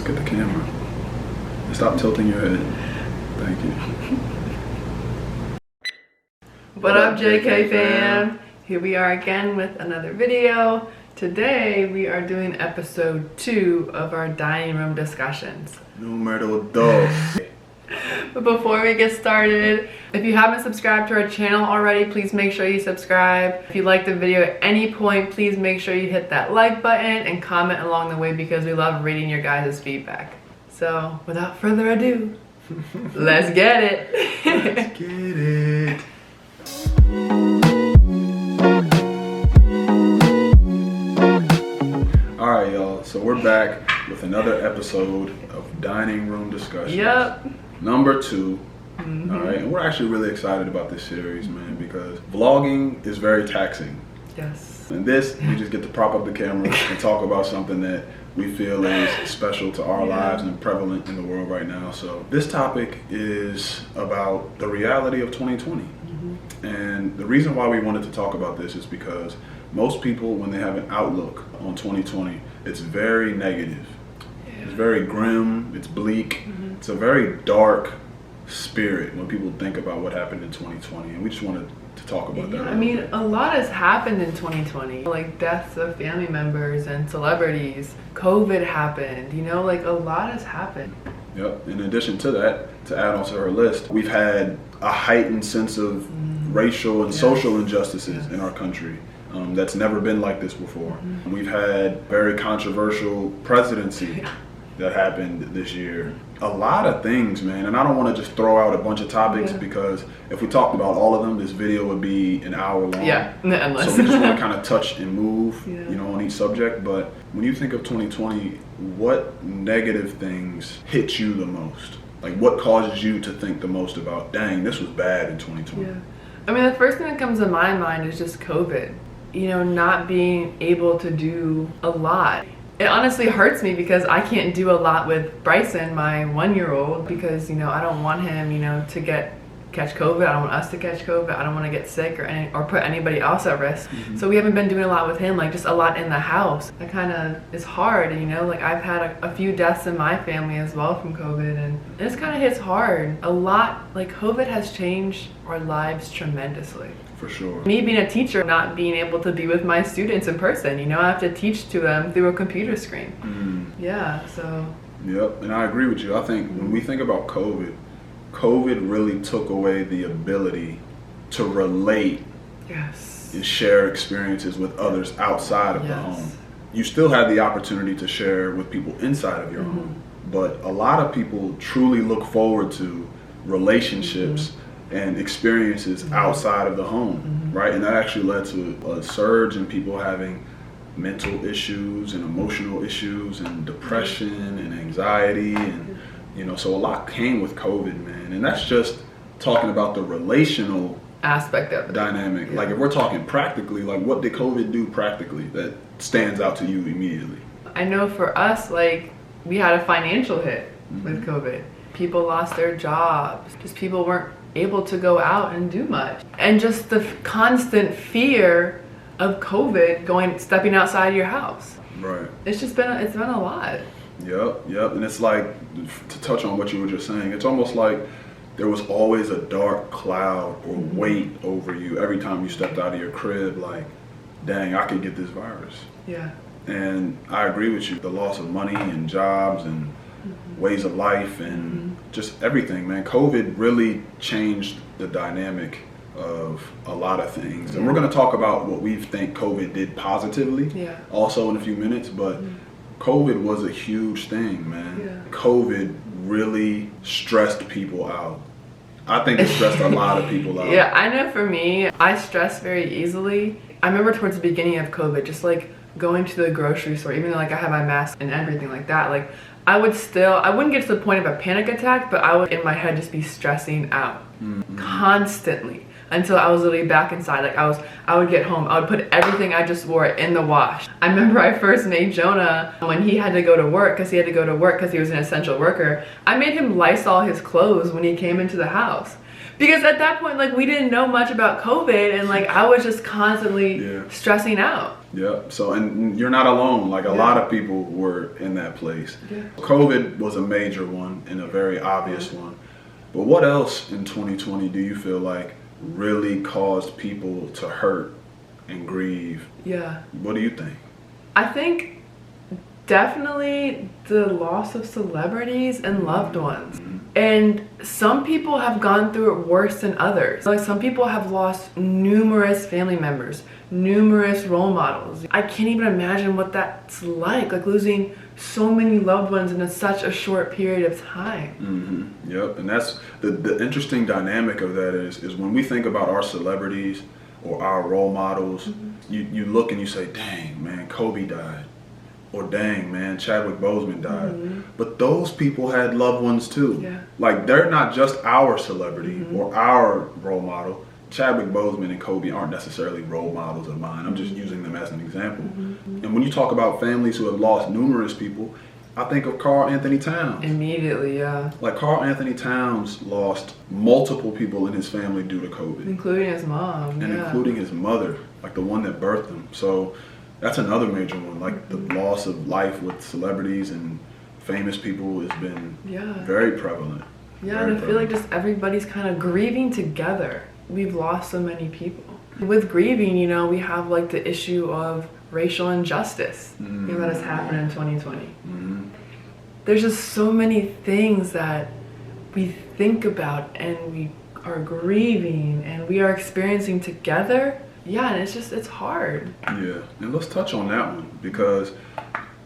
look at the camera. Stop tilting your head. Thank you. What up, JK fam? Here we are again with another video. Today we are doing episode 2 of our dining room discussions. Numero dos. But before we get started, if you haven't subscribed to our channel already, please make sure you subscribe. If you like the video at any point, please make sure you hit that like button and comment along the way because we love reading your guys' feedback. So without further ado, let's get it. Let's get it. Alright y'all, so we're back with another episode of Dining Room Discussions. Yep. Number 2. Alright, and we're actually really excited about this series, man, because vlogging is very taxing. Yes. And this, we just get to prop up the camera and talk about something that we feel is special to our lives and prevalent in the world right now. So this topic is about the reality of 2020. And the reason why we wanted to talk about this is because most people, when they have an outlook on 2020, it's very negative. It's very grim, it's bleak. It's a very dark spirit when people think about what happened in 2020. And we just wanted to talk about that. I mean, a lot has happened in 2020, like deaths of family members and celebrities. COVID happened, you know, like a lot has happened. Yep. In addition to that, to add on to her list, we've had a heightened sense of racial and social injustices in our country. That's never been like this before. We've had very controversial presidency that happened this year. A lot of things, man, and I don't want to just throw out a bunch of topics because if we talked about all of them, this video would be an hour long. Yeah, endless. So we just want to kind of touch and move, you know, on each subject. But when you think of 2020, what negative things hit you the most? Like, what causes you to think the most about, dang, this was bad in 2020? Yeah. I mean, the first thing that comes to my mind is just COVID. You know, not being able to do a lot. It honestly hurts me because I can't do a lot with Bryson, my 1-year-old, because, you know, I don't want him, you know, to catch COVID. I don't want us to catch COVID. I don't want to get sick or put anybody else at risk. So we haven't been doing a lot with him, like just a lot in the house. That kind of is hard, you know, like I've had a few deaths in my family as well from COVID, and this kind of hits hard. A lot, like COVID has changed our lives tremendously. For sure. Me being a teacher, not being able to be with my students in person, you know, I have to teach to them through a computer screen. Yeah, so. Yep, and I agree with you. I think when we think about COVID really took away the ability to relate and share experiences with others outside of the home. You still had the opportunity to share with people inside of your home, but a lot of people truly look forward to relationships and experiences outside of the home, right? And that actually led to a surge in people having mental issues and emotional issues and depression and anxiety, and you know, so a lot came with COVID, man. And that's just talking about the relational aspect of it, dynamic. Like if we're talking practically, like what did COVID do practically that stands out to you immediately? I know for us, like we had a financial hit with COVID. People lost their jobs. Just people weren't able to go out and do much. And just the constant fear of COVID stepping outside your house. Right. It's been a lot. Yep. And it's like, to touch on what you were just saying, it's almost like there was always a dark cloud or weight over you every time you stepped out of your crib, like, dang, I could get this virus. Yeah. And I agree with you. The loss of money and jobs and ways of life and just everything, man. COVID really changed the dynamic of a lot of things. And we're going to talk about what we think COVID did positively also in a few minutes, but COVID was a huge thing, man. COVID really stressed people out. I think it stressed a lot of people out. Yeah, I know for me, I stress very easily. I remember towards the beginning of COVID, just like going to the grocery store, even though like I had my mask and everything like that, like I wouldn't get to the point of a panic attack, but I would in my head just be stressing out constantly until I was literally back inside. Like I would get home, I would put everything I just wore in the wash. I remember I first made Jonah when he had to go to work because he was an essential worker. I made him Lysol his clothes when he came into the house. Because at that point, like, we didn't know much about COVID, and like I was just constantly stressing out. Yep. So, and you're not alone. Like a lot of people were in that place. Yeah. COVID was a major one and a very obvious one. But what else in 2020 do you feel like really caused people to hurt and grieve? Yeah. What do you think? I think definitely the loss of celebrities and loved ones. And some people have gone through it worse than others. Like some people have lost numerous family members, numerous role models. I can't even imagine what that's like losing so many loved ones in such a short period of time. Yep, and that's the interesting dynamic of that is when we think about our celebrities or our role models, you look and you say, dang, man, Kobe died. Or dang, man, Chadwick Boseman died. But those people had loved ones too. Yeah. Like they're not just our celebrity or our role model. Chadwick Boseman and Kobe aren't necessarily role models of mine. I'm just using them as an example. And when you talk about families who have lost numerous people, I think of Karl Anthony Towns. Immediately, yeah. Like Karl Anthony Towns lost multiple people in his family due to COVID. Including his mom. And including his mother, like the one that birthed him. So that's another major one. Like the loss of life with celebrities and famous people has been very prevalent. Yeah, and I feel like just everybody's kind of grieving together. We've lost so many people. With grieving, you know, we have like the issue of racial injustice that has happened in 2020. There's just so many things that we think about and we are grieving and we are experiencing together. Yeah, and it's hard. Yeah, and let's touch on that one because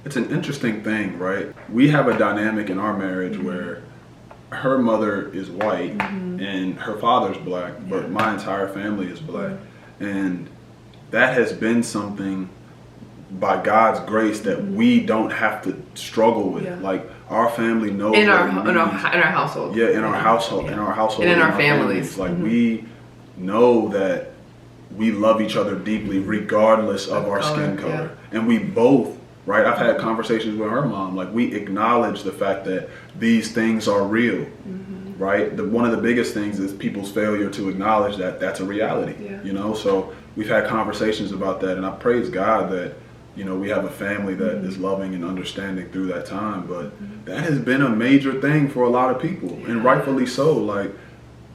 it's an interesting thing, right? We have a dynamic in our marriage where her mother is white and her father's black, but my entire family is black. And that has been something by God's grace that we don't have to struggle with. Like our family knows in our household. Yeah, in our household, in our household, and in our families. Like we know that we love each other deeply regardless of our skin color. And we both, right? I've had conversations with her mom, like we acknowledge the fact that these things are real, right? One of the biggest things is people's failure to acknowledge that that's a reality, you know? So we've had conversations about that and I praise God that, you know, we have a family that is loving and understanding through that time, but that has been a major thing for a lot of people and rightfully so. Like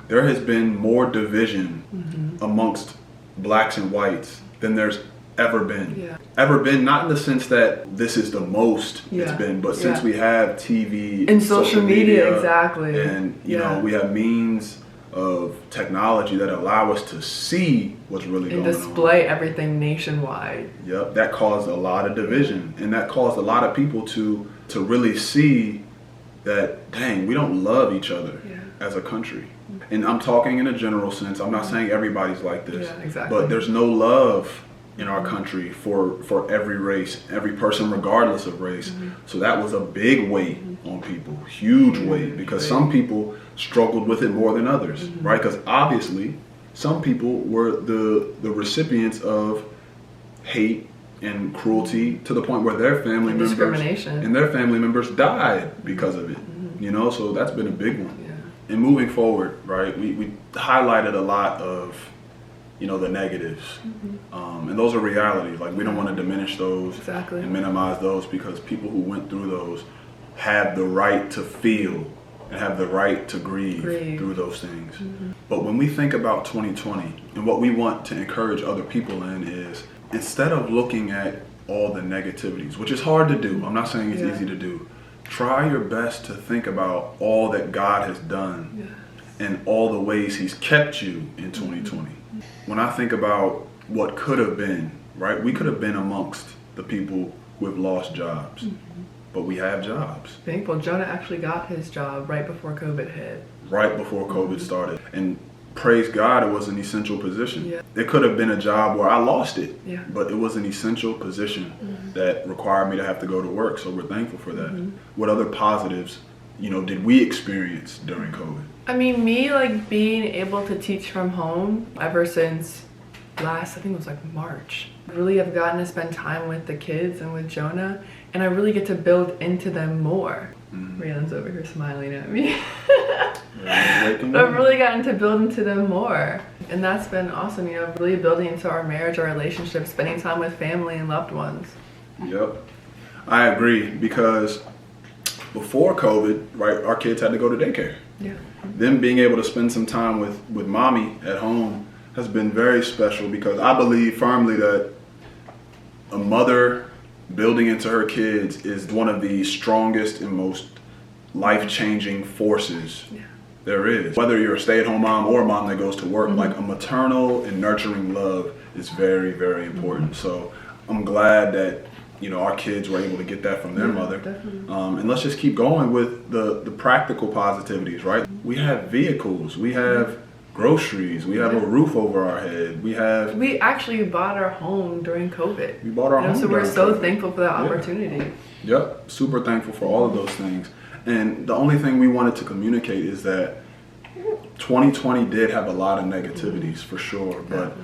there has been more division amongst blacks and whites than there's ever been. Ever been, not in the sense that this is the most it's been, but since we have TV and social media exactly. And you know, we have means of technology that allow us to see what's really going on. And display everything nationwide. Yep, that caused a lot of division and that caused a lot of people to really see that, dang, we don't love each other as a country. And I'm talking in a general sense. I'm not saying everybody's like this, but there's no love in our country for every race, every person regardless of race. So that was a big weight on people, huge weight, because some people struggled with it more than others, right? Because obviously some people were the recipients of hate and cruelty to the point where their family members died because of it, you know? So that's been a big one. And moving forward, right, we highlighted a lot of, you know, the negatives. And those are realities. Like we don't want to diminish those and minimize those because people who went through those have the right to feel and have the right to grieve through those things. But when we think about 2020 and what we want to encourage other people in is instead of looking at all the negativities, which is hard to do, I'm not saying it's easy to do, try your best to think about all that God has done and all the ways he's kept you in 2020. When I think about what could have been, right? We could have been amongst the people who have lost jobs, but we have jobs. Thankful. Jonah actually got his job right before COVID hit. Right before COVID started. And praise God, it was an essential position. It could have been a job where I lost it, but it was an essential position that required me to have to go to work. So we're thankful for that. What other positives, you know, did we experience during COVID? I mean, me like being able to teach from home ever since I think it was like March. I really have gotten to spend time with the kids and with Jonah, and I really get to build into them more. Raylan's over here smiling at me. But I've really gotten to build into them more. And that's been awesome, you know, really building into our marriage, our relationship, spending time with family and loved ones. Yep. I agree, because before COVID, right, our kids had to go to daycare. Yeah. Them being able to spend some time with mommy at home has been very special, because I believe firmly that a mother building into her kids is one of the strongest and most life-changing forces there is. Whether you're a stay-at-home mom or a mom that goes to work, like a maternal and nurturing love is very, very important. So I'm glad that, you know, our kids were able to get that from their mother. And let's just keep going with the practical positivities, right? We have vehicles, we have groceries, we have a roof over our head, we actually bought our home during COVID. We bought our home. So we're so COVID. Thankful for that opportunity. Yep, super thankful for all of those things. And the only thing we wanted to communicate is that 2020 did have a lot of negativities for sure, but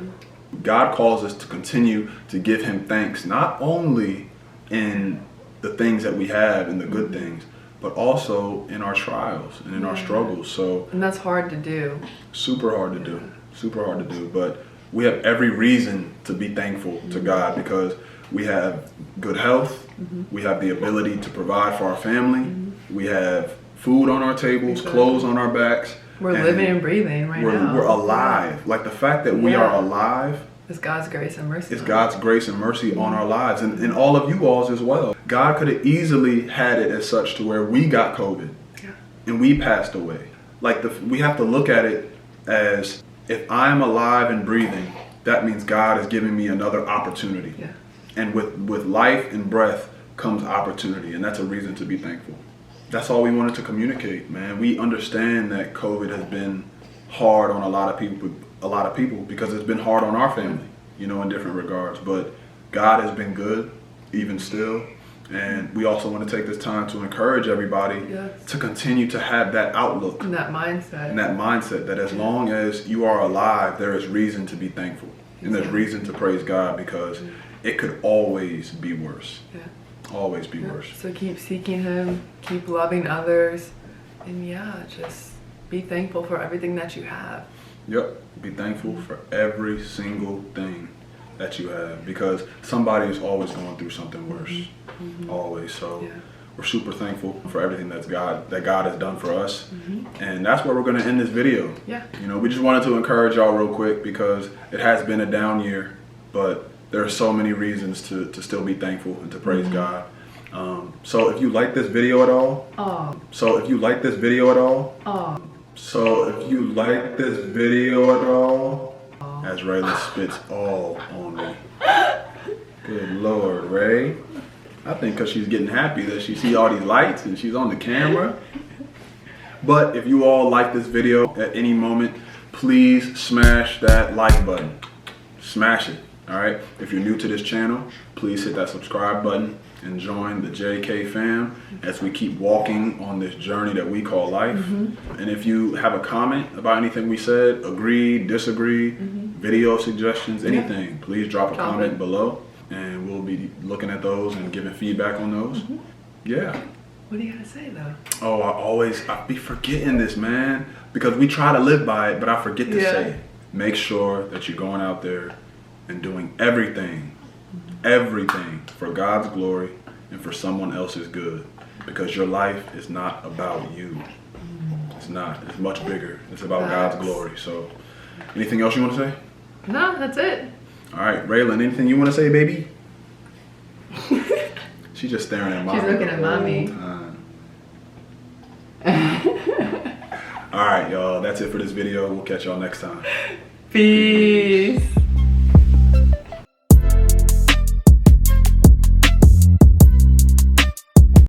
God calls us to continue to give him thanks, not only in the things that we have and the good things, but also in our trials and in our struggles. And that's hard to do. Super hard to do. Super hard to do. But we have every reason to be thankful to God, because we have good health. We have the ability to provide for our family. We have food on our tables, clothes on our backs. We're living and breathing right now. We're alive. Like the fact that we are alive is God's grace and mercy. It's God's grace and mercy on our lives, and all of you all's as well. God could have easily had it as such to where we got COVID and we passed away. Like we have to look at it as, if I'm alive and breathing, that means God is giving me another opportunity. And with life and breath comes opportunity, and that's a reason to be thankful. That's all we wanted to communicate, man. We understand that COVID has been hard on a lot of people because it's been hard on our family, you know, in different regards. But God has been good, even still. And we also want to take this time to encourage everybody to continue to have that outlook. And that mindset. And that mindset that as long as you are alive, there is reason to be thankful. And there's reason to praise God, because it could always be worse. Always be worse. So keep seeking him, keep loving others, and just be thankful for everything that you have. Yep. Be thankful for every single thing that you have, because somebody is always going through something worse. Always. So we're super thankful for everything that God has done for us. And that's where we're going to end this video. You know, we just wanted to encourage y'all real quick, because it has been a down year, but there are so many reasons to still be thankful and to praise God. So if you like this video at all, as Rayla spits all on me. Good Lord, Ray. I think because she's getting happy that she see all these lights and she's on the camera. But if you all like this video at any moment, please smash that like button. Smash it. All right. If you're new to this channel, please hit that subscribe button and join the JK fam as we keep walking on this journey that we call life. And if you have a comment about anything we said, agree, disagree, video suggestions, anything, please drop a comment below, and we'll be looking at those and giving feedback on those. What do you gotta say though? Oh, I be forgetting this, man, because we try to live by it, but I forget to say it. Make sure that you're going out there and doing everything for God's glory and for someone else's good, because your life is not about you. It's not. It's much bigger. It's about God's glory. So, anything else you want to say? No, that's it. All right, Raylan, anything you want to say, baby? She's just staring at mommy. She's looking at mommy. All right, y'all. That's it for this video. We'll catch y'all next time. Peace.